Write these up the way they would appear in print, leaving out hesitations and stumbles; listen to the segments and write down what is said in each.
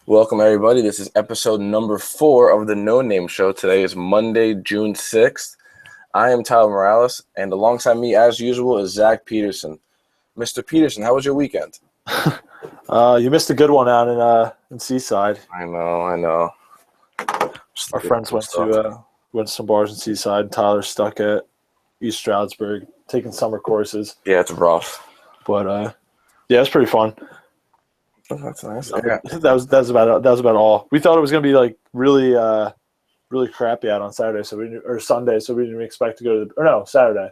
Welcome, everybody. This is episode number 4 of the No Name Show. Today is Monday, June 6th. I am Tyler Morales, and alongside me, as usual, is Zach Peterson. Mr. Peterson, how was your weekend? You missed a good one out in Seaside. I know. Our friends went to some bars in Seaside. And Tyler's stuck at East Stroudsburg taking summer courses. Yeah, it's rough. But yeah, it was pretty fun. Oh, that's nice. Yeah. That was about all. We thought it was gonna be like really crappy out on Saturday, or Sunday, so we didn't even expect to go to Saturday.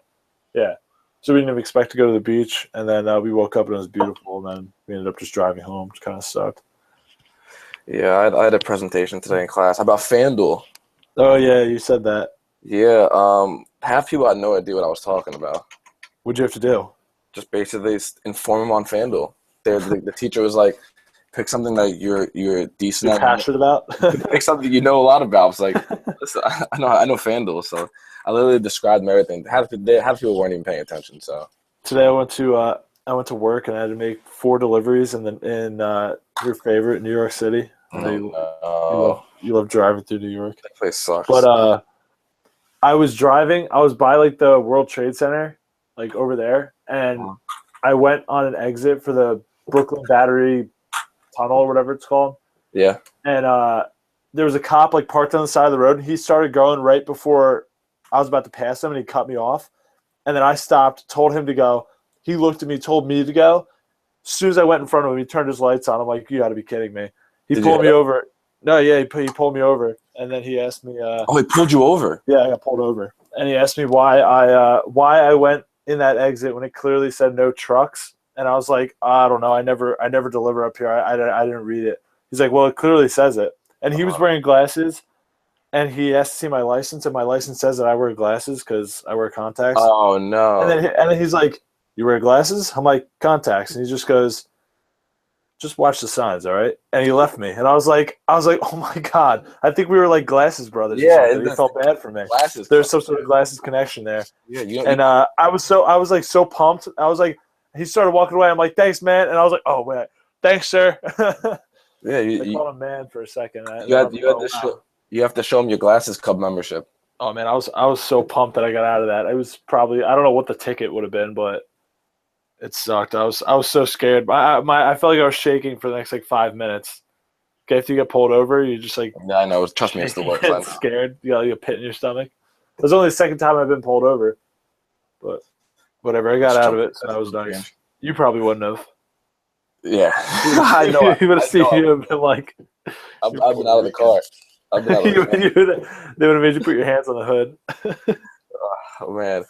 Yeah. So we didn't even expect to go to the beach, and then we woke up and it was beautiful, and then we ended up just driving home, which kind of sucked. Yeah, I had a presentation today in class about FanDuel. Oh yeah, you said that. Yeah, half people had no idea what I was talking about. What'd you have to do? Just basically inform them on FanDuel. The teacher was like, pick something that you're decent You're at. passionate about? Pick something you know a lot about. I was like, listen, I know FanDuel, so I literally described them everything. Half people weren't even paying attention. So today I went to work and I had to make 4 deliveries in your favorite, New York City. You love driving through New York. That place sucks. But I was driving. I was by like the World Trade Center, like over there, and I went on an exit for the Brooklyn Battery Tunnel or whatever it's called. Yeah. And there was a cop like parked on the side of the road, and he started going right before I was about to pass him, and he cut me off. And then I stopped, told him to go. He looked at me, told me to go. As soon as I went in front of him, he turned his lights on. I'm like, you got to be kidding me. He pulled me over. No, yeah, he pulled me over, and then he asked me. He pulled you over? Yeah, I got pulled over, and he asked me why I went in that exit when it clearly said no trucks. And I was like, I don't know. I never deliver up here. I didn't read it. He's like, well, it clearly says it. And he was wearing glasses, and he asked to see my license, and my license says that I wear glasses because I wear contacts. Oh, no. And then he's like, you wear glasses? I'm like, contacts. And he just goes, just watch the signs, all right? And he left me. And I was like, oh, my God. I think we were like glasses brothers. Yeah. He felt bad for me. Glasses. There's some sort of glasses connection there. Yeah. And I was so pumped. I was like, he started walking away. I'm like, thanks, man. And I was like, oh, wait. Thanks, sir. Yeah, I called him man for a second. You have to show him your Glasses Club membership. Oh, man, I was so pumped that I got out of that. It was probably, I don't know what the ticket would have been, but it sucked. I was so scared. I felt like I was shaking for the next, 5 minutes. Okay, after you get pulled over, you just Yeah, I know. Trust me, it's the worst. Get scared. You got a pit in your stomach. It was only the second time I've been pulled over. But whatever, I got out of it, so that was nice. You probably wouldn't have. Yeah. I know. You would have seen you and been like... I've been out of the car. They would have made you put your hands on the hood. Oh, man.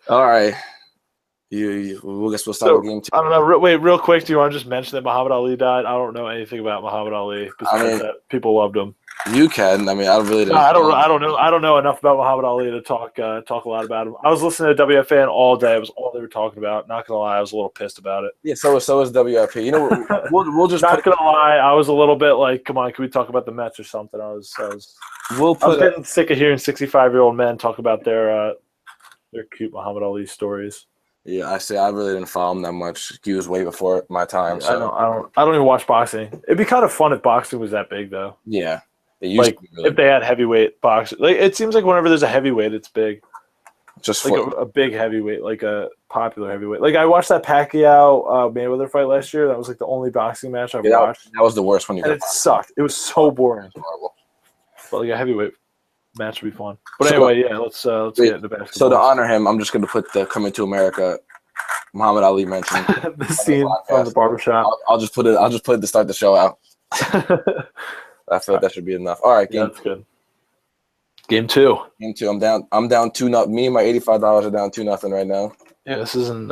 All right. We'll guess we'll start with game 2. I don't know. Wait, real quick, do you want to just mention that Muhammad Ali died? I don't know anything about Muhammad Ali besides that people loved him. You can. I mean, I really don't. I don't know enough about Muhammad Ali to talk a lot about him. I was listening to WFAN all day. It was all they were talking about. Not gonna lie, I was a little pissed about it. Yeah, so is WFP. You know, we'll just not gonna lie. I was a little bit like, come on, can we talk about the Mets or something? I was getting sick of hearing 65-year-old men talk about their cute Muhammad Ali stories. Yeah, I really didn't follow him that much. He was way before my time. So I don't even watch boxing. It'd be kind of fun if boxing was that big, though. Yeah. If they had heavyweight boxing, it seems like whenever there's a heavyweight, it's big. Just a big heavyweight, like a popular heavyweight. Like I watched that Pacquiao Mayweather fight last year. That was like the only boxing match I've watched. That was the worst one. And it sucked. It was so boring. Horrible. But like a heavyweight match would be fun. But anyway, yeah, let's get into basketball. So to honor him, I'm just going to put the Coming to America Muhammad Ali mention. The scene from the barbershop. I'll just put it to start the show out. I feel like that should be enough. All right, that's good. Game 2. I'm down 2-0. Me and my $85 are down 2-0 right now. Yeah, this isn't.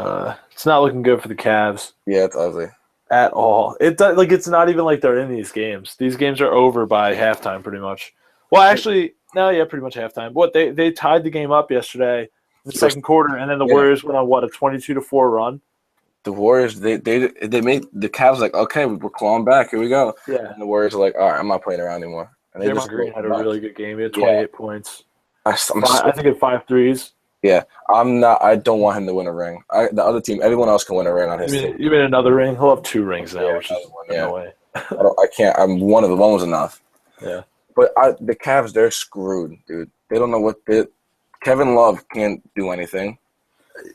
It's not looking good for the Cavs. Yeah, it's ugly at all. It's not even like they're in these games. These games are over by halftime, pretty much. Well, actually, no, yeah, pretty mumuch halftime. What they tied the game up yesterday in the second quarter, and then the Warriors went on a 22-4 run. The Warriors, they made the Cavs like, okay, we're clawing back. Here we go. Yeah. And the Warriors are like, all right, I'm not playing around anymore. And Draymond Green had a really good game. He had 28 points. I think he had 5 threes. Yeah, I don't want him to win a ring. The other team, everyone else can win a ring on his team. You mean another ring? He'll have 2 rings now, which is no way. I can't. I'm one of the one was enough. Yeah. But the Cavs, they're screwed, dude. They don't know what Kevin Love can't do anything.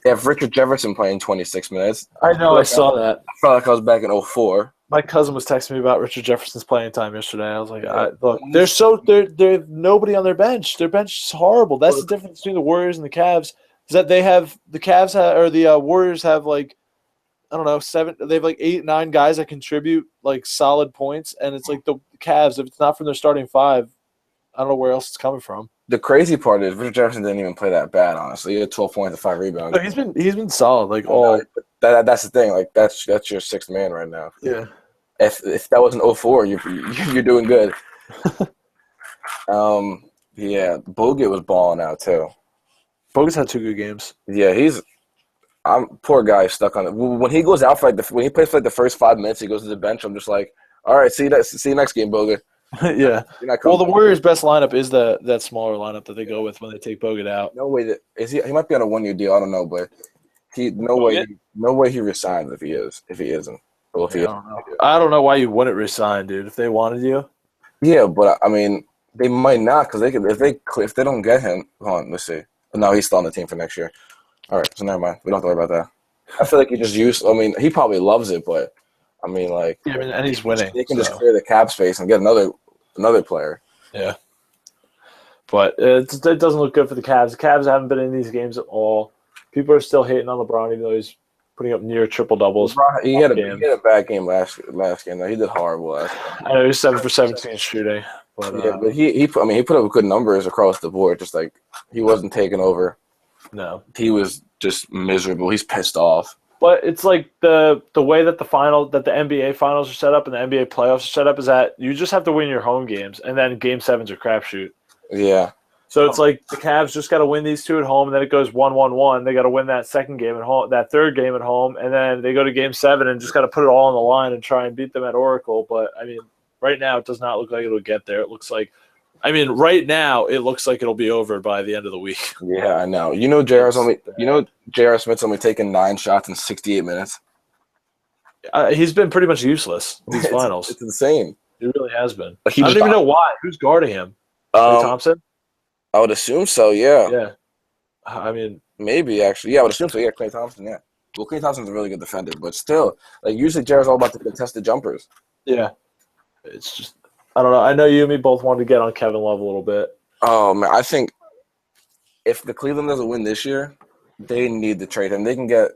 They have Richard Jefferson playing 26 minutes. I know. I saw that. I felt like I was back in 04. My cousin was texting me about Richard Jefferson's playing time yesterday. I was like, look, they're nobody on their bench. Their bench is horrible. That's the difference between the Warriors and the Cavs. Is that the Warriors have like, I don't know, 7. They have like 8, 9 guys that contribute like solid points, and it's like the Cavs. If it's not from their starting 5, I don't know where else it's coming from. The crazy part is Richard Jefferson didn't even play that bad, honestly. He had 12 points and 5 rebounds. No, he's been solid. Like That's the thing. Like that's your sixth man right now. Yeah. If that wasn't 04, you're doing good. Yeah, Bogut was balling out too. Bogut's had 2 good games. Yeah, poor guy stuck on it. When he goes out for when he plays for like the first 5 minutes, he goes to the bench. I'm just like, all right, see you next game, Bogut. Yeah. Well, the Warriors' best lineup is that smaller lineup that they go with when they take Bogut out. No way he might be on a 1-year deal. I don't know, but no way he resigns if he isn't. Well, I don't know why you wouldn't resign, dude. If they wanted you. Yeah, but I mean, they might not because if they don't get him. Hold on, let's see. No, he's still on the team for next year. All right, so never mind. We don't have to worry about that. I feel like he just used. I mean, he probably loves it, but I mean, like, yeah, and he's winning. They can just clear the cap space and get another player. Yeah, but it doesn't look good for the Cavs. The Cavs haven't been in these games at all. People are still hating on LeBron, even though he's putting up near triple doubles. He had a bad game last game. Though. He did horrible last game. I know he was 7 for 17 shooting, but but he put up good numbers across the board. Just like he wasn't taking over. No, he was just miserable. He's pissed off. But it's like the way that the NBA finals are set up and the NBA playoffs are set up is that you just have to win your home games, and then Game 7's a crapshoot. Yeah. So it's like the Cavs just got to win these 2 at home, and then it goes 1-1-1. They got to win that second game at home, that third game at home, and then they go to Game 7 and just got to put it all on the line and try and beat them at Oracle. But I mean, right now it does not look like it'll get there. It looks like, right now it looks like it'll be over by the end of the week. Yeah, I know. J.R. Smith's only taken 9 shots in 68 minutes. He's been pretty much useless in these finals. It's insane. It really has been. I don't even know why. Who's guarding him? Klay Thompson? I would assume so, yeah. Yeah. I mean, maybe actually. Yeah, I would assume so. Yeah, Klay Thompson, yeah. Well, Klay Thompson's a really good defender, but still, like usually Jared's all about the contested jumpers. Yeah. It's just I don't know. I know you and me both wanted to get on Kevin Love a little bit. Oh man, I think if the Cleveland doesn't win this year, they need to trade him. They can get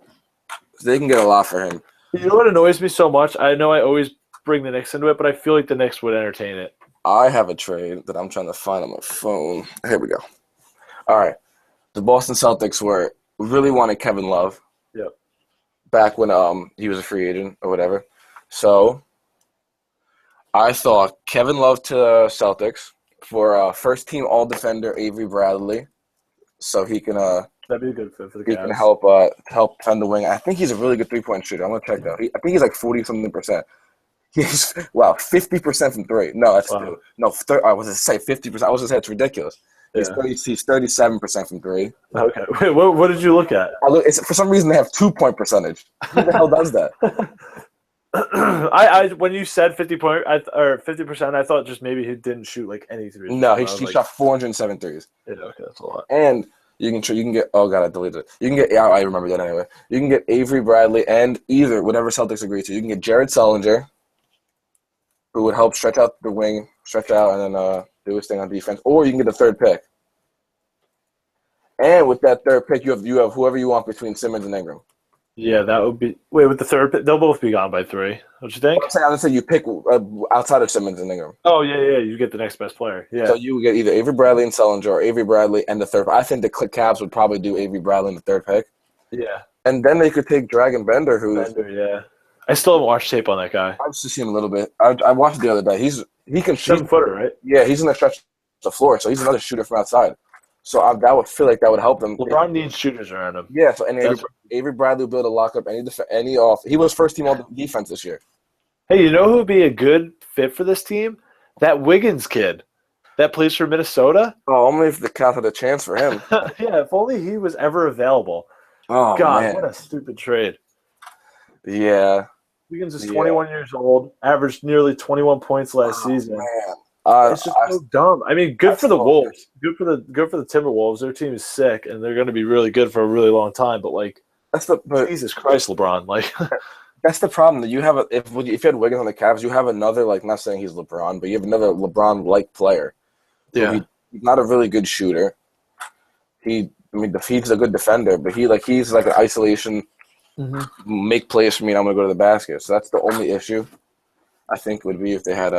a lot for him. You know what annoys me so much? I know I always bring the Knicks into it, but I feel like the Knicks would entertain it. I have a trade that I'm trying to find on my phone. Here we go. All right. The Boston Celtics really wanted Kevin Love. Yep. Back when he was a free agent or whatever. So I thought Kevin Love to Celtics for first team all defender Avery Bradley. So he can that'd be a good fit for the He Cavs. can help defend the wing. I think he's a really good 3-point shooter. I'm gonna check that. I think he's like 40-something%. He's 50% from 3. No, that's wow. no. I was gonna say 50%. I was gonna say it's ridiculous. He's 37% from 3. Okay, wait, what did you look at? For some reason they have 2-point percentage. Who the hell does that? I when you said 50%, I thought just maybe he didn't shoot like any threes. No, he shot 407 threes. Yeah, okay, that's a lot. And you can get. Oh god, I deleted it. You can get. Yeah, I remember that anyway. You can get Avery Bradley and whatever Celtics agree to. You can get Jared Sullinger, who would help stretch out the wing, and then do his thing on defense. Or you can get the third pick. And with that third pick, you have whoever you want between Simmons and Ingram. Yeah, that would be. Wait, with the third pick, they'll both be gone by 3. Don't you think? I'm saying you pick outside of Simmons and Ingram. Oh yeah, you get the next best player. Yeah. So you would get either Avery Bradley and Sullinger, or Avery Bradley and the third. I think the Cavs would probably do Avery Bradley and the third pick. Yeah. And then they could take Dragon Bender, yeah. I still haven't watched tape on that guy. I've just seen him a little bit. I watched it the other day. He can shoot. 7-footer, right? Yeah, he's gonna stretch the floor, so he's another shooter from outside. So that would feel like that would help them. LeBron needs shooters around him. Yeah, so Avery Bradley will be able to lock up any off. He was first team all defense this year. Hey, you know who would be a good fit for this team? That Wiggins kid that plays for Minnesota. Oh, only if the Cavs had a chance for him. Yeah, if only he was ever available. Oh, God, man. what a stupid trade. Yeah. Wiggins is Yeah. 21 years old, averaged nearly 21 points last season. Man. It's just so dumb. I mean, good for the Wolves. Good for the Timberwolves. Their team is sick, and they're going to be really good for a really long time. But like, Jesus Christ, LeBron! Like, that's the problem. That you have if you had Wiggins on the Cavs, you have another like not saying he's LeBron, but you have another LeBron-like player. yeah, He's not a really good shooter. He's a good defender, but he's like an isolation, make plays for me, and I'm gonna go to the basket. So that's the only issue I think would be if they had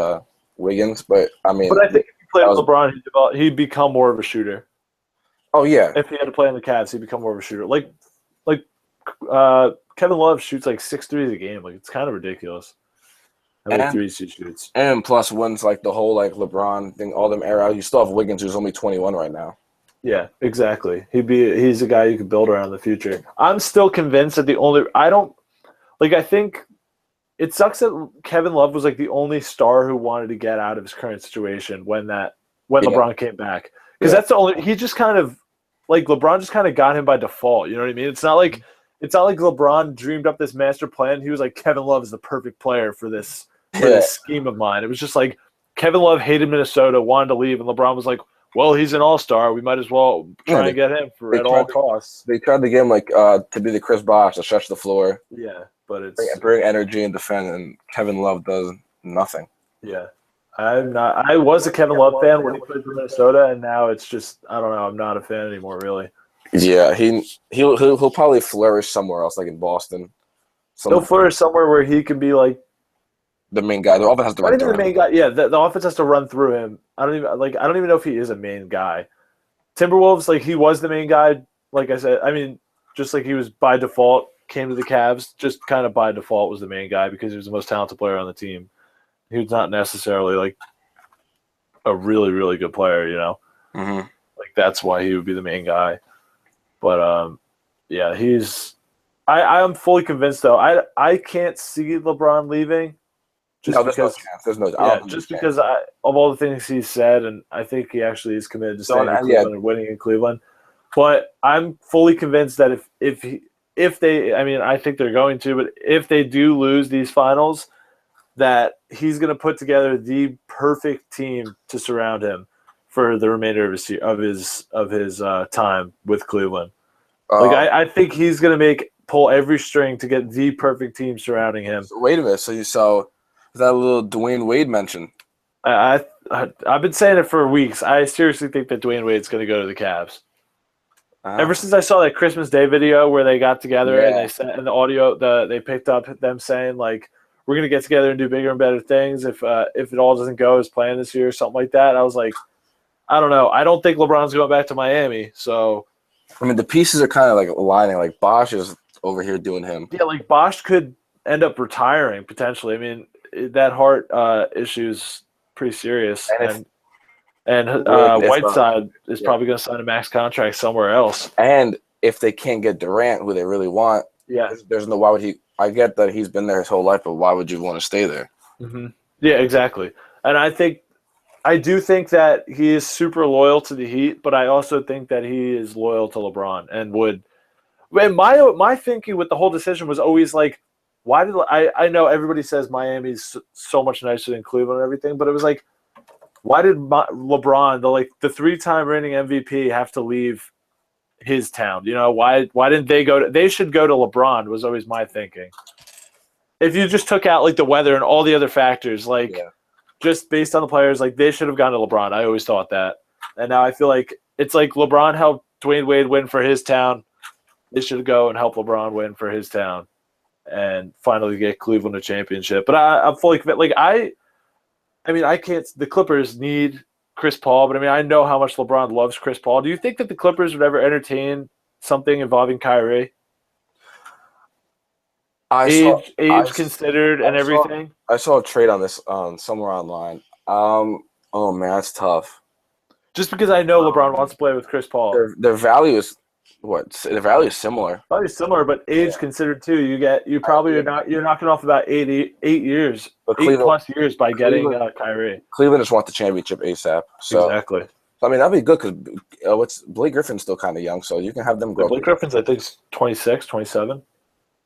Wiggins. But I think if he played with LeBron, he'd become more of a shooter. Oh yeah, if he had to play in the Cavs, he'd become more of a shooter. Like Kevin Love shoots like 6 threes a game. Like, it's kind of ridiculous how many threes he shoots. And plus, once like the whole like LeBron thing, all them era, you still have Wiggins, who's only 21 right now. Yeah, exactly. He's a guy you could build around in the future. I'm still convinced that I think it sucks that Kevin Love was like the only star who wanted to get out of his current situation when LeBron came back. Because that's the only, he just kind of, like, LeBron just kind of got him by default. You know what I mean? It's not like LeBron dreamed up this master plan. He was like, Kevin Love is the perfect player for this scheme of mine. It was just like Kevin Love hated Minnesota, wanted to leave, and LeBron was like, well, he's an all-star. We might as well try and get him at all costs. They tried to get him to be the Chris Bosh, to stretch the floor. Yeah, but it's bring energy and defend, and Kevin Love does nothing. Yeah. I was a Kevin Love fan when he played for Minnesota, and now it's just, I don't know, I'm not a fan anymore, really. Yeah, he'll probably flourish somewhere else, like in Boston. He'll flourish somewhere where he can be like the main guy. The offense has to run through him. The main guy. Yeah, the offense has to run through him. I don't even know if he is a main guy. Timberwolves, like, he was the main guy. Like I said, I mean, just like he was by default, came to the Cavs, just kind of by default was the main guy because he was the most talented player on the team. He was not necessarily like a really, really good player, you know. Mm-hmm. Like, that's why he would be the main guy. But yeah, I'm fully convinced though. I can't see LeBron leaving. Because of all the things he's said, and I think he actually is committed to staying in Cleveland and winning in Cleveland. But I'm fully convinced that if they, I mean, I think they're going to, but if they do lose these finals, that he's going to put together the perfect team to surround him for the remainder of his time with Cleveland. I think he's going to pull every string to get the perfect team surrounding him. So wait a minute. So that little Dwayne Wade mention? I've been saying it for weeks. I seriously think that Dwayne Wade's going to go to the Cavs. Ever since I saw that Christmas Day video where they got together and they said, and the audio, they picked up them saying like, we're going to get together and do bigger and better things if it all doesn't go as planned this year or something like that. I was like, I don't know. I don't think LeBron's going back to Miami. So, I mean, the pieces are kind of like aligning. Like, Bosh is over here doing him. Yeah, like Bosh could end up retiring potentially. I mean, that heart issue is pretty serious. And Whiteside is probably going to sign a max contract somewhere else. And if they can't get Durant, who they really want, there's no, why would he? I get that he's been there his whole life, but why would you want to stay there? Mm-hmm. Yeah, exactly. And I do think that he is super loyal to the Heat, but I also think that he is loyal to LeBron and would. And my thinking with the whole decision was always like, why did I know everybody says Miami's so much nicer than Cleveland and everything, but it was like, why did LeBron, the 3-time reigning MVP, have to leave his town? You know, why didn't they go to? They should go to LeBron. Was always my thinking. If you just took out like the weather and all the other factors, just based on the players, like they should have gone to LeBron. I always thought that, and now I feel like it's like LeBron helped Dwayne Wade win for his town. They should go and help LeBron win for his town, and finally get Cleveland a championship. But I'm fully convinced. Like I mean, I can't. The Clippers need Chris Paul, but I mean, I know how much LeBron loves Chris Paul. Do you think that the Clippers would ever entertain something involving Kyrie? Age considered and everything. I saw a trade on this somewhere online. Oh man, that's tough. Just because I know LeBron wants to play with Chris Paul. Their value is what? Their value is similar. Probably similar, but age considered too. You're knocking off about 8 years, 8+ years by getting Kyrie. Cleveland just wants the championship ASAP. So exactly. I mean, that'd be good because Blake Griffin's still kind of young, so you can have them grow. Blake Griffin's, I think, 26, 27.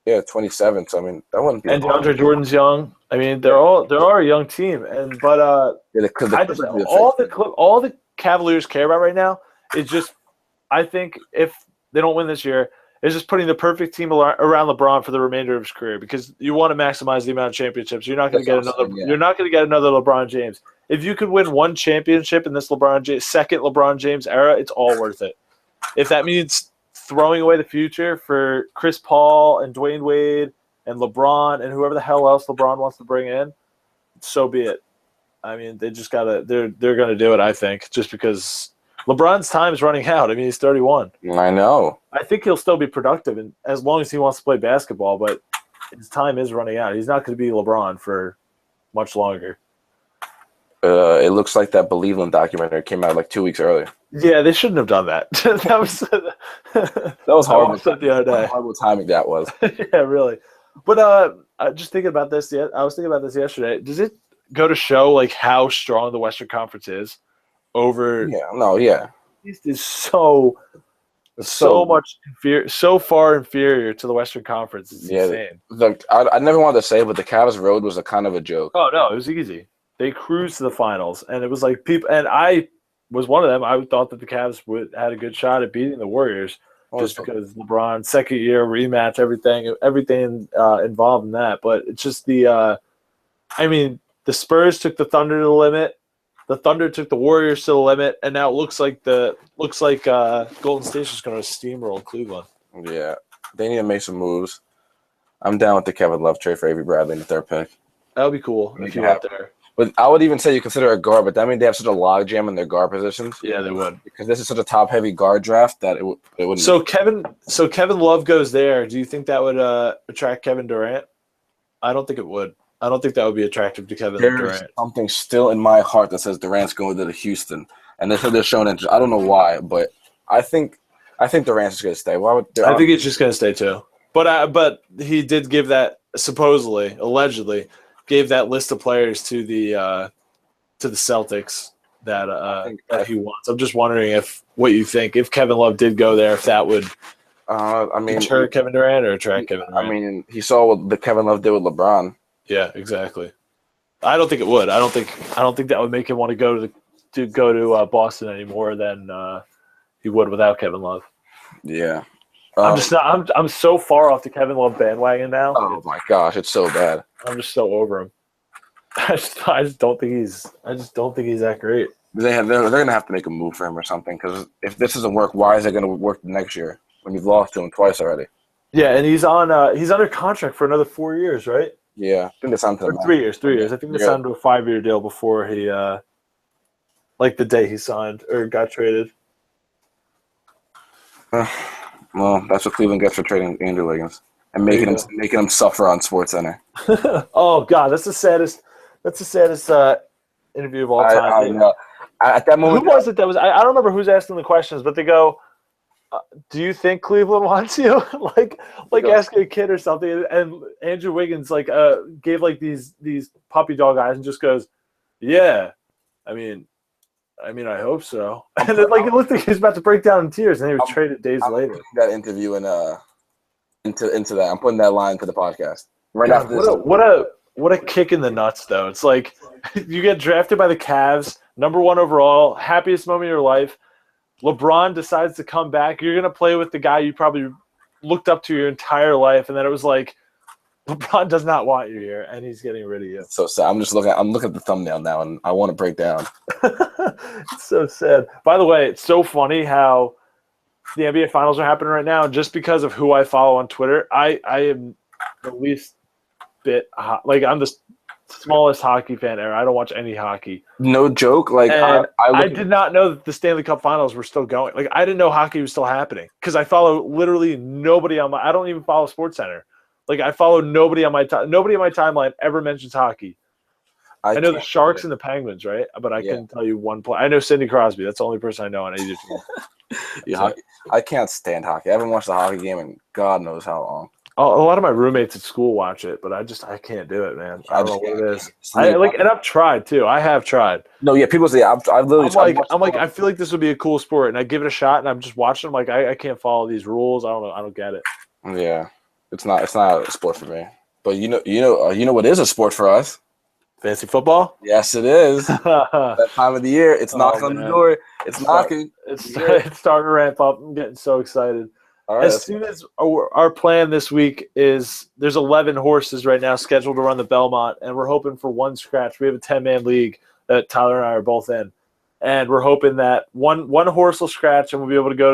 Yeah, 27. So I mean, that wouldn't be. And hard. DeAndre Jordan's young. I mean, they're a young team, but Yeah, the I Clippers just would be all the Cavaliers care about right now is just, I think if they don't win this year, is just putting the perfect team around LeBron for the remainder of his career, because you want to maximize the amount of championships. You're not going to get That's what I'm another. saying, yeah. You're not going to get another LeBron James. If you could win one championship in this second LeBron James era, it's all worth it. If that means throwing away the future for Chris Paul and Dwayne Wade and LeBron and whoever the hell else LeBron wants to bring in, so be it. I mean, they just gotta. They're gonna do it. I think just because LeBron's time is running out. I mean, he's 31. I know. I think he'll still be productive, and as long as he wants to play basketball. But his time is running out. He's not going to be LeBron for much longer. It looks like that Believeland documentary came out like 2 weeks earlier. Yeah, they shouldn't have done that. that was horrible. The other day. Horrible timing that was. Yeah, really. But just thinking about this. I was thinking about this yesterday. Does it go to show like how strong the Western Conference is over? Yeah. No. Yeah. East is so much so far inferior to the Western Conference. It's insane. Look, I never wanted to say it, but the Cavs road was a kind of a joke. Oh no, it was easy. They cruised to the finals, and it was like people. And I was one of them. I thought that the Cavs had a good shot at beating the Warriors, just because LeBron, second year rematch, everything involved in that. But it's just the Spurs took the Thunder to the limit. The Thunder took the Warriors to the limit, and now it looks like Golden State's just going to steamroll Cleveland. Yeah, they need to make some moves. I'm down with the Kevin Love trade for Avery Bradley in the third pick. That would be cool if you got there. But I would even say you consider a guard, but that means they have such a logjam in their guard positions. Yeah, they would, because this is such a top-heavy guard draft that it wouldn't. So Kevin Love goes there. Do you think that would attract Kevin Durant? I don't think it would. I don't think that would be attractive to Kevin Durant. There's something still in my heart that says Durant's going to Houston, and they're showing interest. I don't know why, but I think Durant's going to stay. Why would I think he's just going to stay too. But he did give that allegedly gave that list of players to the Celtics that he wants. I'm just wondering what you think if Kevin Love did go there, if that would deter Kevin Durant or attract Kevin Durant. I mean, he saw what the Kevin Love did with LeBron. Yeah, exactly. I don't think it would. I don't think that would make him want to go to Boston any more than he would without Kevin Love. Yeah. I'm so far off the Kevin Love bandwagon now. Oh my gosh, it's so bad. I'm just so over him. I just don't think he's that great. They're gonna have to make a move for him or something, because if this doesn't work, why is it gonna work next year when you've lost to him twice already? Yeah, and he's under contract for another 4 years, right? Yeah, I think they signed to him. 3 years. 3 years. I think they signed to a 5-year deal before he, like the day he signed or got traded. Well, that's what Cleveland gets for trading Andrew Wiggins and making him suffer on SportsCenter. Oh God, that's the saddest interview of all time. I know. At that moment, who was it that was? I don't remember who's asking the questions, but they go, "Do you think Cleveland wants you?" like asking a kid or something. And Andrew Wiggins gave these puppy dog eyes and just goes, "Yeah, I mean, I hope so." And then it looked like he was about to break down in tears, and he was traded days later. That interview into that. I'm putting that line to the podcast right after this. What a kick in the nuts, though. It's like you get drafted by the Cavs, number 1 overall, happiest moment of your life. LeBron decides to come back. You're going to play with the guy you probably looked up to your entire life, and then it was like, LeBron does not want you here, and he's getting rid of you. So sad. I'm looking at the thumbnail now, and I want to break down. It's so sad. By the way, it's so funny how the NBA Finals are happening right now. Just because of who I follow on Twitter, I am the least bit I'm the smallest hockey fan ever. I don't watch any hockey. No joke. I did not know that the Stanley Cup Finals were still going. I didn't know hockey was still happening, because I follow literally nobody on I don't even follow SportsCenter. I follow nobody on my nobody on my timeline ever mentions hockey. I know the Sharks and the Penguins, right? But I couldn't tell you one player. I know Sidney Crosby. That's the only person I know on either team. I can't stand hockey. I haven't watched a hockey game in God knows how long. A lot of my roommates at school watch it, but I can't do it, man. I don't know what it is. And I've tried too. I have tried. No, yeah, people say I've literally. I feel like this would be a cool sport, and I give it a shot, and I'm just watching. I can't follow these rules. I don't know. I don't get it. Yeah, It's not a sport for me. But you know what is a sport for us? Fantasy football? Yes, it is. That time of the year, it's knocking on the man. door. It's knocking. It's starting to ramp up. I'm getting so excited. All right. As soon as our plan this week is, there's 11 horses right now scheduled to run the Belmont, and we're hoping for one scratch. We have a 10-man league that Tyler and I are both in, and we're hoping that one horse will scratch, and we'll be able to go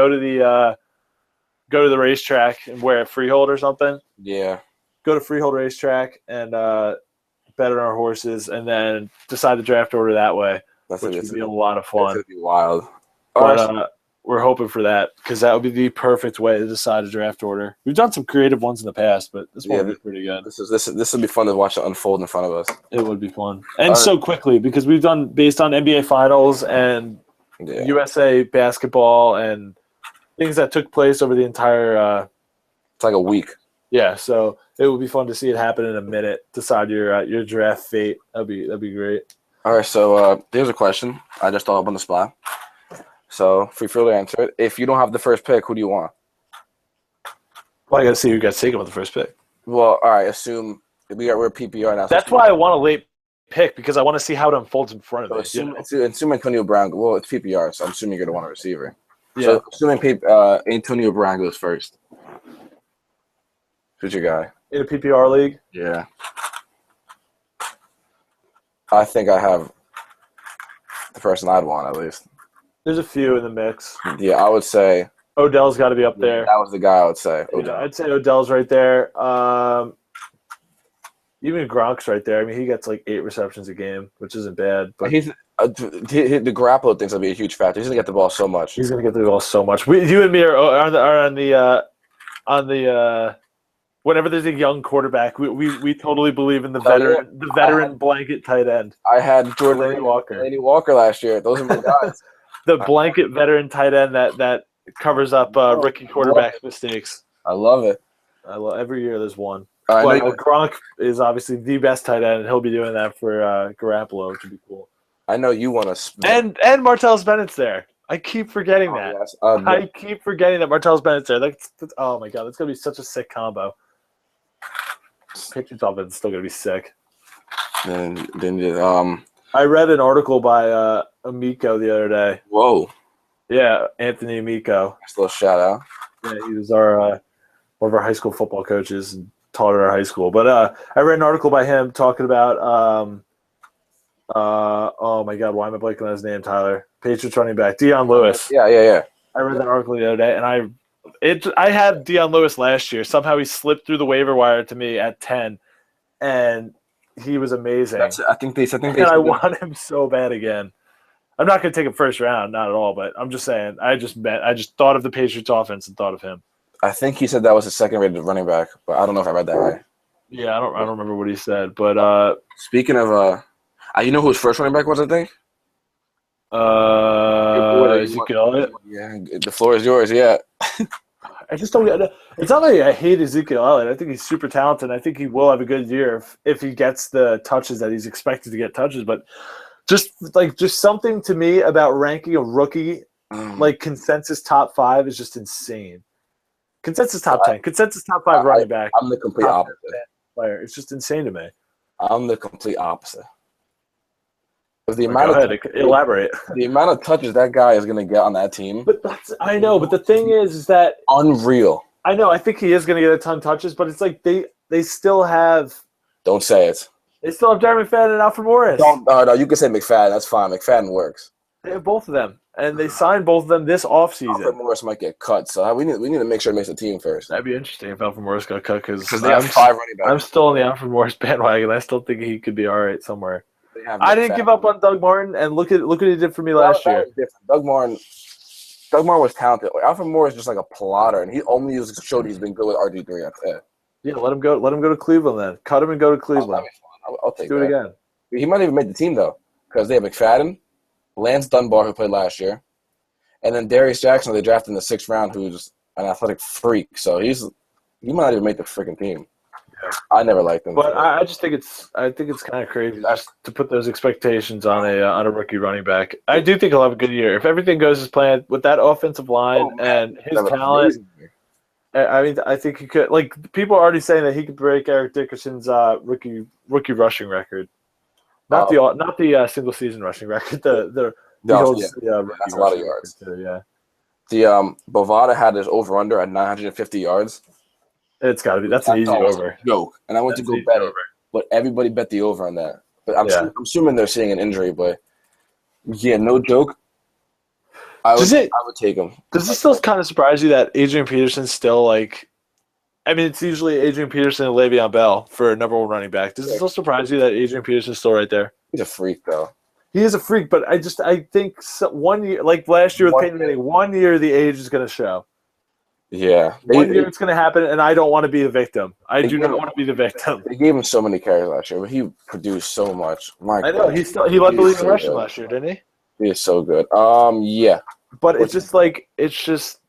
to the racetrack and wear a Freehold or something. Yeah. Go to Freehold racetrack and bet on our horses, and then decide the draft order that way, which would be a lot of fun. It's gonna be wild. But we're hoping for that because that would be the perfect way to decide a draft order. We've done some creative ones in the past, but this one would be pretty good. This would be fun to watch it unfold in front of us. It would be fun, and so quickly because we've done based on NBA Finals and USA basketball and things that took place over the entire. It's like a week. Yeah, so it would be fun to see it happen in a minute. Decide your draft fate. That'd be great. All right, so here's a question I just thought up on the spot. So feel free to answer it. If you don't have the first pick, who do you want? Well, I got to see who got taken with the first pick. Well, all right. Assume we're PPR now. That's why I want a late pick because I want to see how it unfolds in front of so me. Assume Antonio Brown. Well, it's PPR, so I'm assuming you're going to want a receiver. Yeah. So assuming Antonio Brown goes first, who's your guy? In a PPR league? Yeah. I think I have the person I'd want at least. There's a few in the mix. Yeah, I would say Odell's got to be up there. That was the guy I would say. Yeah, I'd say Odell's right there. Even Gronk's right there. I mean, he gets like 8 receptions a game, which isn't bad. But he's the Garoppolo thing's gonna be a huge factor. He's gonna get the ball so much. He's gonna get the ball so much. You and me are on the whenever there's a young quarterback, we totally believe in the veteran blanket tight end. I had Jordan Walker. Laney Walker last year. Those are my guys. The blanket veteran tight end that covers up rookie quarterback's mistakes. I love it. Every year there's one. Gronk is obviously the best tight end, and he'll be doing that for Garoppolo, which would be cool. I know you want to. And Martellus Bennett's there. I keep forgetting that. Yes. I keep forgetting that Martellus Bennett's there. That's, oh my god, that's gonna be such a sick combo. Patriots offense is still gonna be sick. Then I read an article by Amico the other day. Whoa. Yeah, Anthony Amico. Nice little shout out. Yeah, he was our one of our high school football coaches and taught at our high school. But I read an article by him talking about oh my god, why am I blanking on his name, Tyler? Patriots running back, Dion Lewis. Yeah. I read that article the other day, and I had Dion Lewis last year. Somehow he slipped through the waiver wire to me at 10, and he was amazing. I want him so bad again. I'm not going to take him first round, not at all. But I'm just saying, I just thought of the Patriots offense and thought of him. I think he said that was his second-rated running back, but I don't know if I read that right. Yeah, I don't remember what he said. But speaking of, you know who his first running back was? I think. Ezekiel Elliott. Yeah, the floor is yours. Yeah. I just don't get. It's not like I hate Ezekiel Elliott. I think he's super talented. I think he will have a good year if he gets the touches that he's expected to get touches. But just something to me about ranking a rookie like consensus top 5 is just insane. Consensus top 10, consensus top 5 running back. I'm the complete opposite player. It's just insane to me. I'm the complete opposite. Elaborate. The amount of touches that guy is going to get on that team. But I know. But the thing is that unreal. I know. I think he is going to get a ton of touches, but it's like they still have. Don't say it. They still have Darren McFadden and Alfred Morris. No, you can say McFadden. That's fine. McFadden works. They have both of them, and they signed both of them this offseason. Alfred Morris might get cut, so we need to make sure he makes the team first. That'd be interesting if Alfred Morris got cut because they have 5 running backs. I'm still on the Alfred Morris bandwagon. I still think he could be all right somewhere. I didn't give up on Doug Martin, and look what he did for me last year. Doug Martin was talented. Alfred Morris is just like a plotter, and he only showed he's been good with RG3. That's it. Yeah, let him go. Let him go to Cleveland then. Cut him and go to Cleveland. I'll take Do it again. He might even make the team though, because they have McFadden, Lance Dunbar, who played last year, and then Darius Jackson, they drafted in the 6th round, who's an athletic freak. So he might not even make the freaking team. Yeah. I never liked him. But I just think it's kind of crazy just to put those expectations on a rookie running back. I do think he'll have a good year if everything goes as planned with that offensive line and his talent. I mean, I think he could. Like people are already saying that he could break Eric Dickerson's rookie rushing record. Not the single season rushing record. He holds the rookie that's a lot of rushing yards. record too. Yeah, The Bovada had his over under at 950 yards. it's got to be. That's an easy over. A joke, and I went to go bet it, but everybody bet the over on that. But I'm assuming they're seeing an injury, but yeah, no joke. I would take him. Does it still kind of surprise you that Adrian Peterson's still like? I mean, it's usually Adrian Peterson and Le'Veon Bell for a number one running back. Does it still surprise you that Adrian Peterson's still right there? He's a freak, though. He is a freak, but I think 1 year, like last year with Peyton Manning, 1 year the age is going to show. Yeah. 1 year it's going to happen, and I don't want to be the victim. I do not want to be the victim. They gave him so many carries last year, but he produced so much. I know. He led the league in rushing last year, didn't he? He is so good. Yeah. But it's just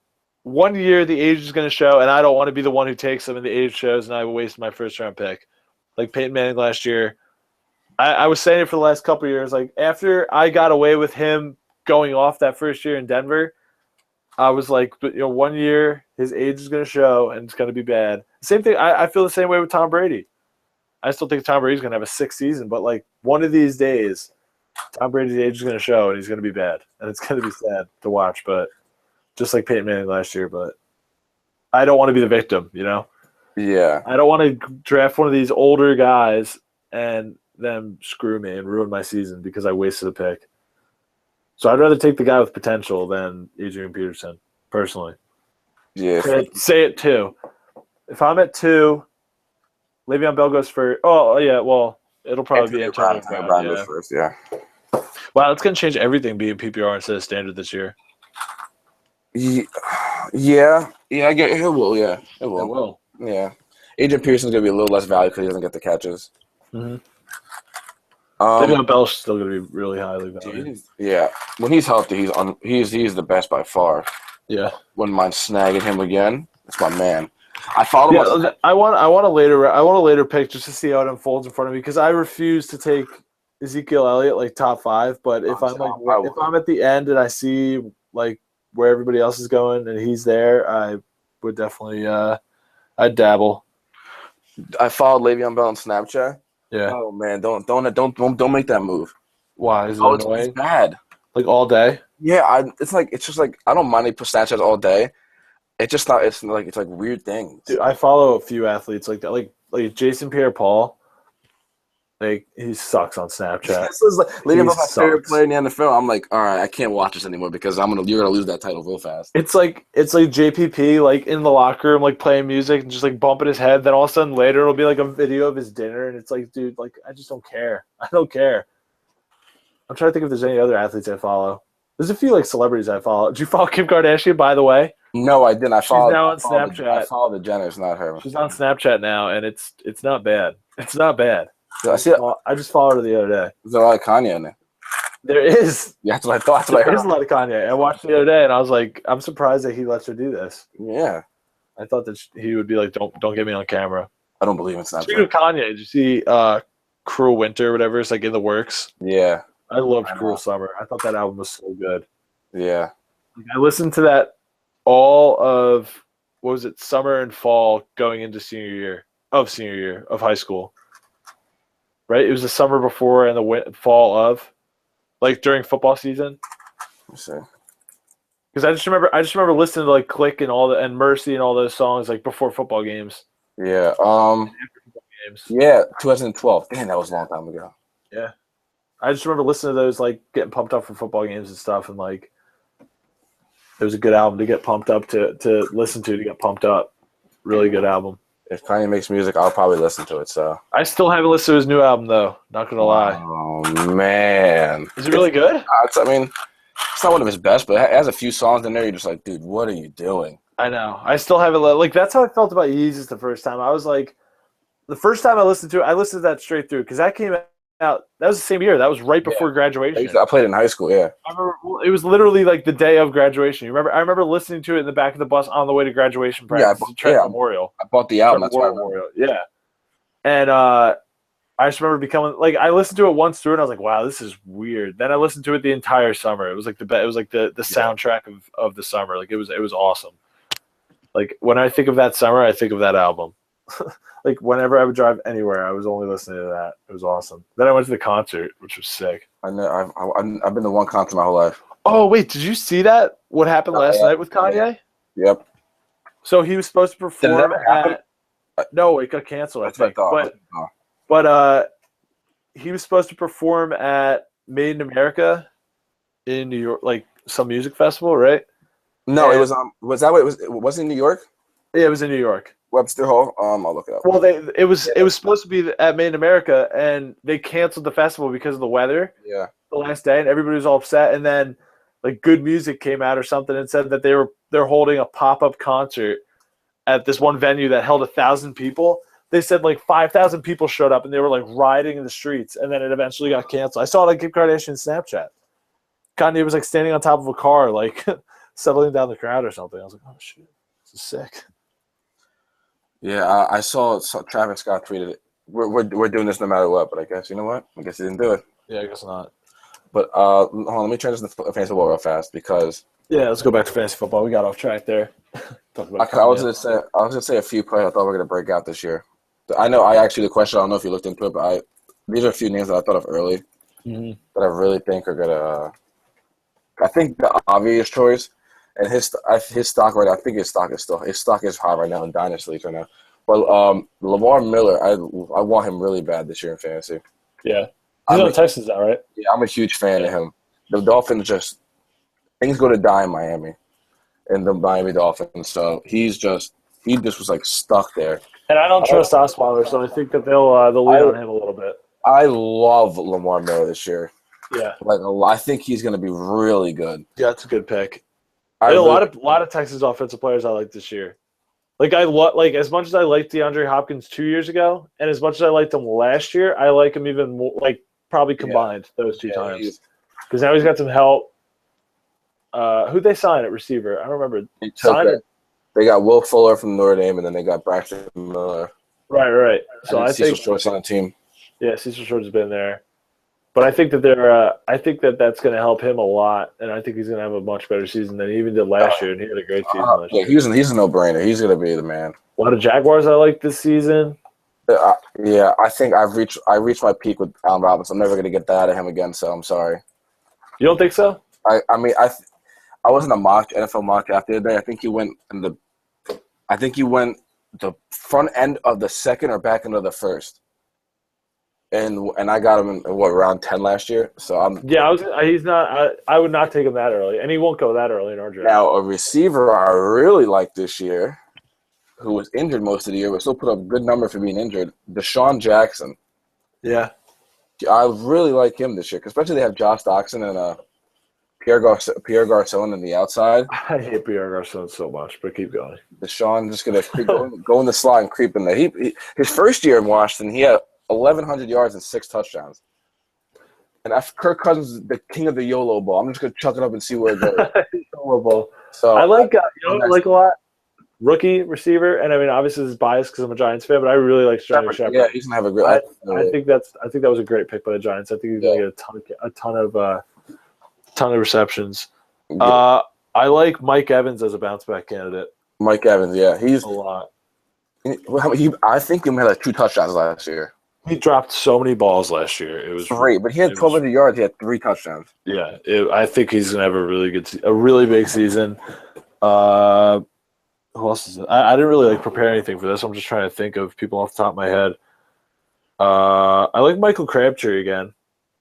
1 year the age is going to show, and I don't want to be the one who takes him, and the age shows, and I waste my first-round pick. Like Peyton Manning last year. I was saying it for the last couple of years. Like after I got away with him going off that first year in Denver, I was like, 1 year his age is going to show and it's going to be bad. Same thing. I feel the same way with Tom Brady. I still think Tom Brady's going to have a sixth season, but like one of these days, Tom Brady's age is going to show and he's going to be bad, and it's going to be sad to watch. But just like Peyton Manning last year, but I don't want to be the victim. Yeah. I don't want to draft one of these older guys and them screw me and ruin my season because I wasted a pick. So I'd rather take the guy with potential than Adrian Peterson, personally. Yeah. Say it 2. If I'm at 2, Le'Veon Bell goes first. Oh, yeah, well, it'll probably be Antonio Brown. Goes first, yeah. Wow, it's going to change everything being PPR instead of standard this year. Yeah, I get it. It will, yeah. It will. Yeah. Adrian Peterson's going to be a little less valuable because he doesn't get the catches. Mm-hmm. Le'Veon Bell's still going to be really highly valued. Yeah, when he's healthy, he's the best by far. Yeah, wouldn't mind snagging him again. That's my man. I follow. Yeah, I want a later pick just to see how it unfolds in front of me because I refuse to take Ezekiel Elliott like top 5. But if I'm at the end and I see like where everybody else is going and he's there, I would definitely I'd dabble. I followed Le'Veon Bell on Snapchat. Yeah. Oh man, don't make that move. Why? Is it annoying? It's bad. Like all day? Yeah, it's just like I don't mind they put Snapchats all day. It's just not. It's like weird things. Dude, I follow a few athletes like that, like Jason Pierre-Paul. Like he sucks on Snapchat. This is like Le'Veon Bell's my favorite player in the NFL. I'm like, all right, I can't watch this anymore because you're gonna lose that title real fast. It's like JPP like in the locker room like playing music and just like bumping his head. Then all of a sudden later it'll be like a video of his dinner and it's like, dude, like I just don't care. I don't care. I'm trying to think if there's any other athletes I follow. There's a few like celebrities I follow. Did you follow Kim Kardashian, by the way? No, I didn't. She's now on Snapchat. I follow the Jenners, not her. She's on Snapchat now, and it's not bad. It's not bad. I just followed her the other day. There's a lot of Kanye in there. There is. Yeah, that's what I thought. There's a lot of Kanye. I watched it the other day, and I was like, I'm surprised that he lets her do this. Yeah. I thought that he would be like, don't get me on camera. I don't believe in Snapchat. Speaking of Kanye, did you see Cruel Winter or whatever? It's like in the works. Yeah. I loved Cruel Summer. I thought that album was so good. Yeah. Like, I listened to that all of, what was it, summer and fall going into senior year of high school. Right? It was the summer before and the fall of, like during football season. Let's see. Because I just remember listening to like Click and and Mercy and all those songs like before football games. Yeah. Yeah, 2012. Damn, that was a long time ago. Yeah. I just remember listening to those, like getting pumped up for football games and stuff, and like it was a good album to get pumped up to listen to get pumped up. Really good album. If Kanye makes music, I'll probably listen to it. So I still haven't listened to his new album though. Not gonna lie. Oh man, is it really good? I mean, it's not one of his best, but it has a few songs in there. You're just like, dude, what are you doing? I know. I still haven't like. That's how I felt about Yeezus the first time. I was like, the first time I listened to that straight through because that came out. That was the same year. That was right before graduation. I played in high school. Yeah. I remember it was literally like the day of graduation. I remember listening to it in the back of the bus on the way to graduation practice. Memorial. I bought the album. That's why Memorial. Yeah. And I just remember becoming like I listened to it once through and I was like, wow, this is weird. Then I listened to it the entire summer. It was like the soundtrack of the summer. Like it was awesome. Like when I think of that summer, I think of that album. Like whenever I would drive anywhere, I was only listening to that. It was awesome. Then I went to the concert, which was sick. I know I've been to one concert my whole life. Oh wait, did you see that? What happened last night with Kanye? Yep. So he was supposed to Did it perform ever happen? no, it got canceled. I That's what I think, thought. but he was supposed to perform at Made in America in New York, like some music festival, right? No, And- it was that what it was? It wasn't in New York, Yeah, it was in New York. Webster Hall. I'll look it up. Well, it was supposed to be at Made in America, and they canceled the festival because of the weather Yeah. the last day, and everybody was all upset. And then, like, Good Music came out or something and said that they're holding a pop-up concert at this one venue that held 1,000 people. They said like 5,000 people showed up, and they were like rioting in the streets, and then it eventually got canceled. I saw it on Kim Kardashian's Snapchat. Kanye was like standing on top of a car, like settling down the crowd or something. I was like, oh shit, this is sick. Yeah, I saw Travis Scott tweeted it. We're doing this no matter what, but I guess you know what? I guess he didn't do it. Yeah, I guess not. But hold on, let me transition to fantasy football real fast because Yeah, let's go back to fantasy football. We got off track there. Talk about I was gonna say a few players I thought were gonna break out this year. I know I asked you the question. I don't know if you looked into it, but these are a few names that I thought of early that I really think are gonna. I think the obvious choice, and his stock right now, I think his stock is high right now in dynasty leagues right now. But Lamar Miller, I want him really bad this year in fantasy. Yeah. He's on the Texans now, right? Yeah, I'm a huge fan of him. The Dolphins things go to die in Miami, in the Miami Dolphins. So he just was like stuck there. And I don't trust Osweiler, so I think that they'll lean on him a little bit. I love Lamar Miller this year. Yeah. Like I think he's going to be really good. Yeah, that's a good pick. I A lot of Texas offensive players I like this year. Like as much as I liked DeAndre Hopkins 2 years ago, and as much as I liked him last year, I like him even more. Like probably combined those two times, because now he's got some help. Who'd they sign at receiver? I don't remember. They got Will Fuller from Notre Dame, and then they got Braxton Miller. Right. So I think Cecil Short's on the team. Yeah, Cecil Short's been there, but I think that I think that that's going to help him a lot, and I think he's going to have a much better season than he even did last year, and he had a great season last year. He's a no-brainer. He's going to be the man. A lot of Jaguars I like this season. Yeah, I think I reached my peak with Allen Robinson. I'm never going to get that out of him again, so I'm sorry. You don't think so? I was in a NFL mock draft the other day. I think he went the front end of the second or back end of the first. And I got him in round 10 last year. So I would not take him that early, and he won't go that early in our draft. Now a receiver I really like this year, who was injured most of the year, but still put up a good number for being injured, Deshaun Jackson. Yeah, I really like him this year, especially they have Josh Doctson and Pierre Garcon on the outside. I hate Pierre Garcon so much, but keep going. Deshaun just gonna go in the slot and creep in there. His first year in Washington, he had 1,100 yards and 6 touchdowns. And after Kirk Cousins is the king of the YOLO ball. I'm just gonna chuck it up and see where it goes. YOLO ball. So I like I like a lot. Rookie receiver, and I mean obviously this is biased because I'm a Giants fan, but I really like Sterling Shepard. Yeah, he's gonna have a great. I think that was a great pick by the Giants. I think he's gonna get a ton of receptions. Yeah. I like Mike Evans as a bounce back candidate. Mike Evans, yeah, he's a lot. I think he had like 2 touchdowns last year. He dropped so many balls last year. It was 3, but he had 1,200 yards. He had 3 touchdowns. Yeah, I think he's gonna have a really big season. Who else is it? I didn't really prepare anything for this. I'm just trying to think of people off the top of my head. I like Michael Crabtree again.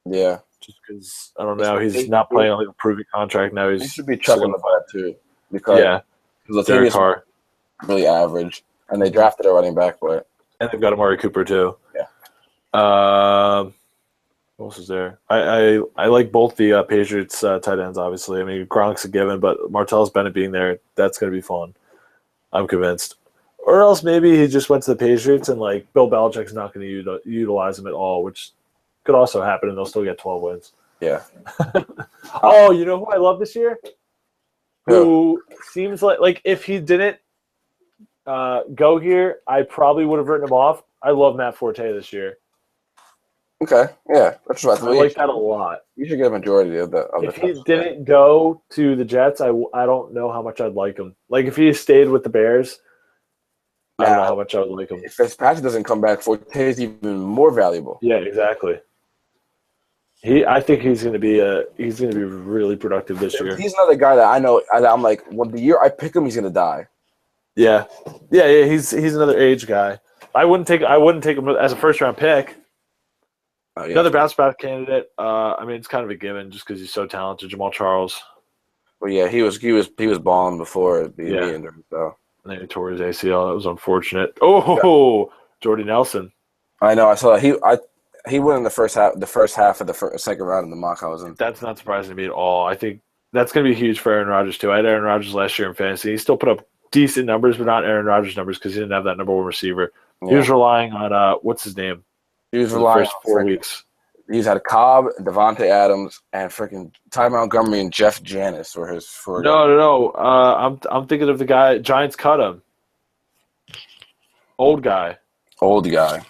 Yeah, just because I don't know, he's not playing on a proven contract now. He should be chucking the butt too, because Derek Carr really average, and they drafted a running back for it. And they've got Amari Cooper too. Yeah. What else is there? I like both the Patriots tight ends. Obviously, I mean Gronk's a given, but Martellus Bennett being there, that's going to be fun. I'm convinced. Or else maybe he just went to the Patriots and Bill Belichick's not going to utilize him at all, which could also happen, and they'll still get 12 wins. Yeah. Oh, you know who I love this year? Who seems like if he didn't go here, I probably would have written him off. I love Matt Forte this year. Okay, yeah, that's right. I like that a lot. You should get a majority of the If he touches. didn't go to the Jets, I don't know how much I'd like him. Like if he stayed with the Bears, I don't know Now, how much I would like him. if Fitzpatrick doesn't come back, Forte is even more valuable. Yeah, exactly. I think he's going to be really productive this year. He's another guy that I know. I'm like, well, the year I pick him, he's gonna die. Yeah. He's another age guy. I wouldn't take him as a first round pick. Yeah. Another bounce back candidate. I mean, it's kind of a given just because he's so talented. Jamal Charles. But yeah, he was balling before the Yeah. injury. So And then he tore his ACL. That was unfortunate. Oh, Jordy Nelson. I know. I saw that he went in the first half of the second round in the mock I was in. That's not surprising to me at all. I think that's going to be huge for Aaron Rodgers too. I had Aaron Rodgers last year in fantasy. He still put up decent numbers, but not Aaron Rodgers numbers because he didn't have that number one receiver. Yeah. He was relying on what's his name? He was For the relying first on 4 weeks. He's had Cobb, Devontae Adams, and freaking Ty Montgomery and Jeff Janis were his four. No. I'm thinking of the guy. Giants cut him. Old guy. Old guy.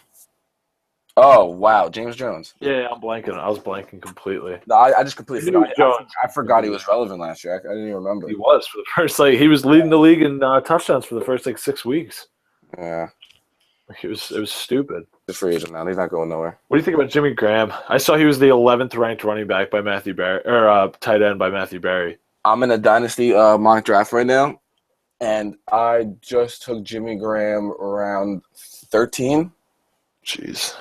Oh wow, James Jones. Yeah, I'm blanking. I was blanking completely. No, I just completely He was forgot. Jones. I forgot he was relevant last year. I didn't even remember. He was for the first he was leading the league in touchdowns for the first 6 weeks. Yeah, It was stupid. he's a free agent now. He's not going nowhere. What do you think about Jimmy Graham? I saw he was the 11th ranked running back by Matthew Berry or tight end by Matthew Berry. I'm in a dynasty mock draft right now, and I just took Jimmy Graham around 13. Jeez.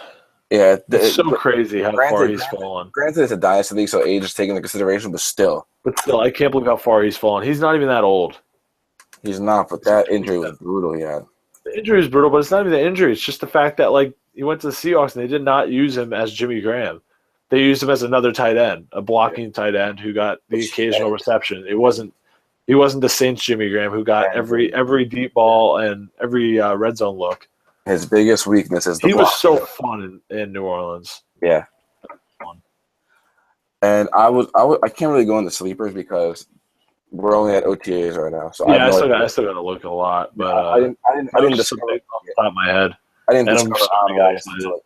Yeah, It's so crazy how far he's fallen. Granted, it's a dynasty league, so age is taken into consideration, but still. But still, I can't believe how far he's fallen. He's not even that old. He's not, but that injury was brutal he had. The injury is brutal, but it's not even the injury. It's just the fact that he went to the Seahawks and they did not use him as Jimmy Graham. They used him as another tight end, a blocking tight end who got the occasional reception. He wasn't the Saints Jimmy Graham who got every deep ball and every red zone look. His biggest weakness is the block. Was so fun in New Orleans. Yeah. Fun. And I can't really go into sleepers because we're only at OTAs right now. So yeah, I still got to look a lot, but I didn't discover off the top of my head. I didn't And discover I'm Allen Robinson until,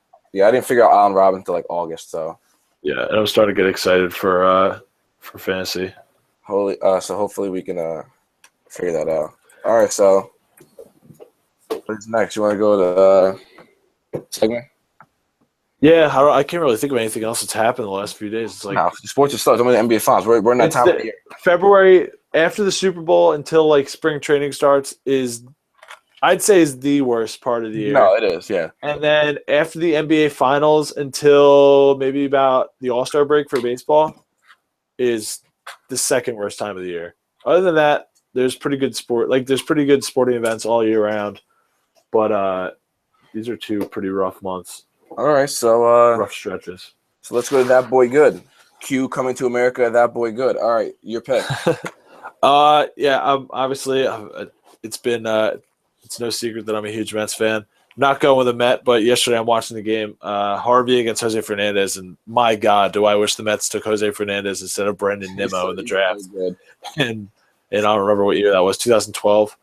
I didn't figure out Allen Robinson until August. So yeah, and I'm starting to get excited for fantasy. so hopefully we can figure that out. All right, so what's next? You want to go to segment? Yeah, I can't really think of anything else that's happened in the last few days. It's like No, sports is slow. It's only the NBA finals. We're in that time of the year. February after the Super Bowl until spring training starts I'd say is the worst part of the year. No, it is. Yeah. And then after the NBA finals until maybe about the All-Star break for baseball is the second worst time of the year. Other than that, there's pretty good there's pretty good sporting events all year round. But these are 2 pretty rough months. All right, so Rough stretches. So let's go to That Boy Good. Q Coming to America, That Boy Good. All right, your pick. Obviously it's no secret that I'm a huge Mets fan. Not going with a Met, but yesterday I'm watching the game. Harvey against Jose Fernandez, and my God, do I wish the Mets took Jose Fernandez instead of Brandon Nimmo in the draft. And I don't remember what year that was, 2012.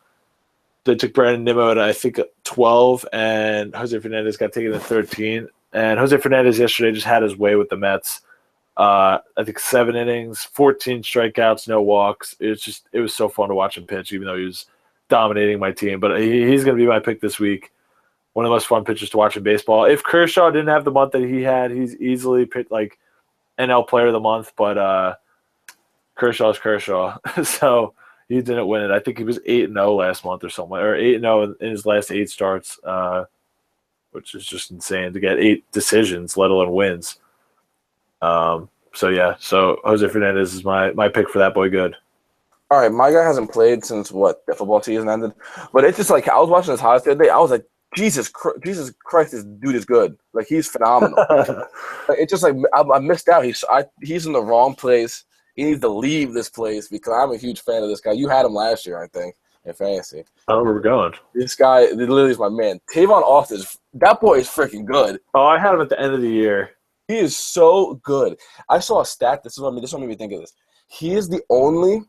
They took Brandon Nimmo at, I think, 12, and Jose Fernandez got taken at 13. And Jose Fernandez yesterday just had his way with the Mets. I think 7 innings, 14 strikeouts, no walks. It was so fun to watch him pitch, even though he was dominating my team. But he's going to be my pick this week. One of the most fun pitchers to watch in baseball. If Kershaw didn't have the month that he had, he's easily picked NL Player of the Month. But Kershaw's Kershaw, so he didn't win it. I think he was 8-0 last month or something, or 8-0 in his last 8 starts, which is just insane to get 8 decisions, let alone wins. So Jose Fernandez is my pick for That Boy Good. All right, my guy hasn't played since the football season ended, but it's just I was watching his highlights the other day. I was like, Jesus Christ, this dude is good. He's phenomenal. It's just I missed out. He's in the wrong place. He needs to leave this place because I'm a huge fan of this guy. You had him last year, I think, in fantasy. I don't know where we're going. This guy literally is my man. Tavon Austin, that boy is freaking good. Oh, I had him at the end of the year. He is so good. I saw a stat. This one made me think of this. He is the only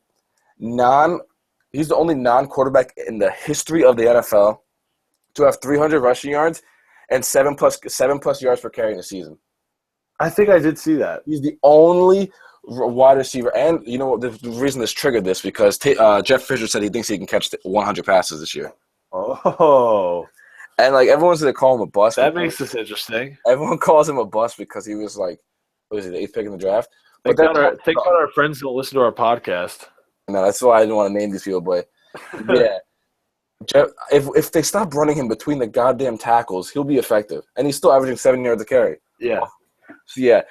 non-quarterback in the history of the NFL to have 300 rushing yards and 7+ yards per carry in a season. I think I did see that. He's the only wide receiver. And you know what? The reason this triggered this because Jeff Fisher said he thinks he can catch 100 passes this year. Oh, And like everyone's gonna call him a bust. that makes this interesting. Everyone calls him a bust because he was like, what was he, the 8th pick in the draft? Thank God our friends don't listen to our podcast. No, that's why I didn't want to name these people, but yeah. Jeff, if they stop running him between the goddamn tackles, he'll be effective. And he's still averaging 7 yards a carry. Yeah. So yeah.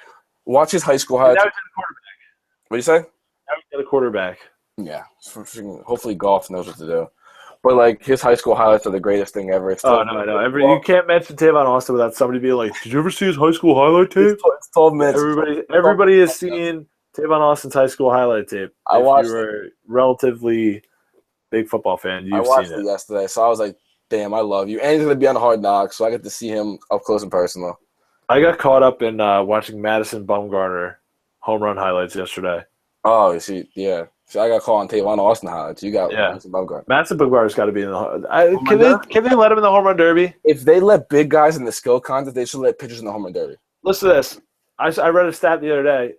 Watch his high school highlights. Now he's a quarterback. What do you say? Now he's got a quarterback. Yeah. Hopefully golf knows what to do. But like his high school highlights are the greatest thing ever. No, I know. You can't mention Tavon Austin without somebody being like, "Did you ever see his high school highlight tape?" It's 12 minutes. Everybody has seen Tavon Austin's high school highlight tape. I watched If you were a relatively big football fan, I you've watched seen it it. yesterday, so I was like, "Damn, I love you." And he's gonna be on Hard Knocks, so I get to see him up close and personal. I got caught up in watching Madison Bumgarner home run highlights yesterday. Oh, you see, yeah. So I got called on Tavon Austin highlights. You got Madison Bumgarner. Madison Bumgarner's got to be in the. Can they let him in the home run derby? If they let big guys in the skill contest, they should let pitchers in the home run derby. Listen to this. I read a stat the other day.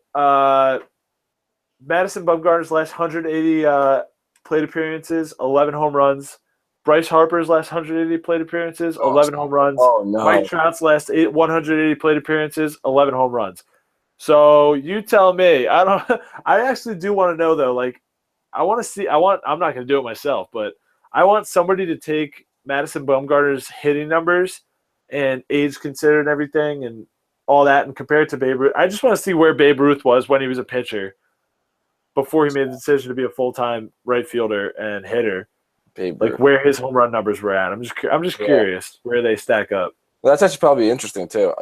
Madison Bumgarner's last 180 plate appearances, 11 home runs. Bryce Harper's last 180 plate appearances, 11 home runs. Oh no! Mike Trout's last 180 plate appearances, 11 home runs. So you tell me. I actually do want to know though. Like, I'm not going to do it myself, but I want somebody to take Madison Bumgarner's hitting numbers and age considered and everything and all that and compare it to Babe Ruth. I just want to see where Babe Ruth was when he was a pitcher before he made the decision to be a full-time right fielder and hitter. Babe like Ruth. where his home run numbers were at. I'm just curious where they stack up. Well, that's actually probably interesting too.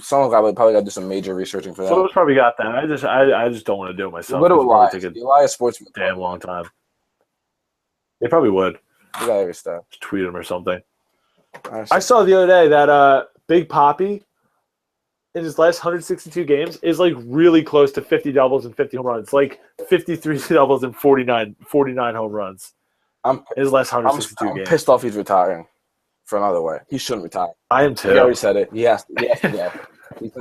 Someone probably got to do some major researching for that. Someone's probably got that. I just don't want to do it myself. What would Take a Elias Sportsman? damn long time. They probably would. You got every stuff. Just tweet him or something. I saw the other day that Big Papi in his last 162 games is like really close to 50 doubles and 50 home runs. Like 53 doubles and 49 home runs. His last 162 games. I'm pissed off he's retiring for another way. He shouldn't retire. I am too. He already said it. He has to. Yeah.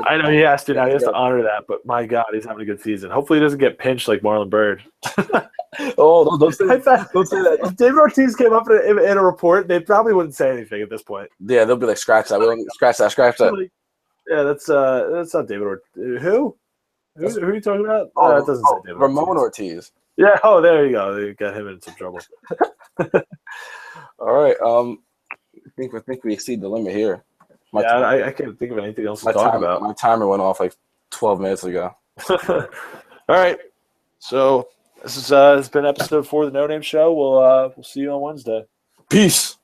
I know he has to now. He has to honor that. But my God, he's having a good season. Hopefully he doesn't get pinched like Marlon Byrd. Don't say that. If David Ortiz came up in a report, they probably wouldn't say anything at this point. Yeah, they'll be like, scratch that. We don't scratch that. Like, yeah, that's not David Ortiz. Who are you talking about? It doesn't say David Ramon Ortiz. Yeah. Oh, there you go. They got him in some trouble. All right. I think we exceed the limit here. I can't think of anything else to talk about. My timer went off like 12 minutes ago. All right. So this has been episode 4 of the No Name Show. We'll see you on Wednesday. Peace.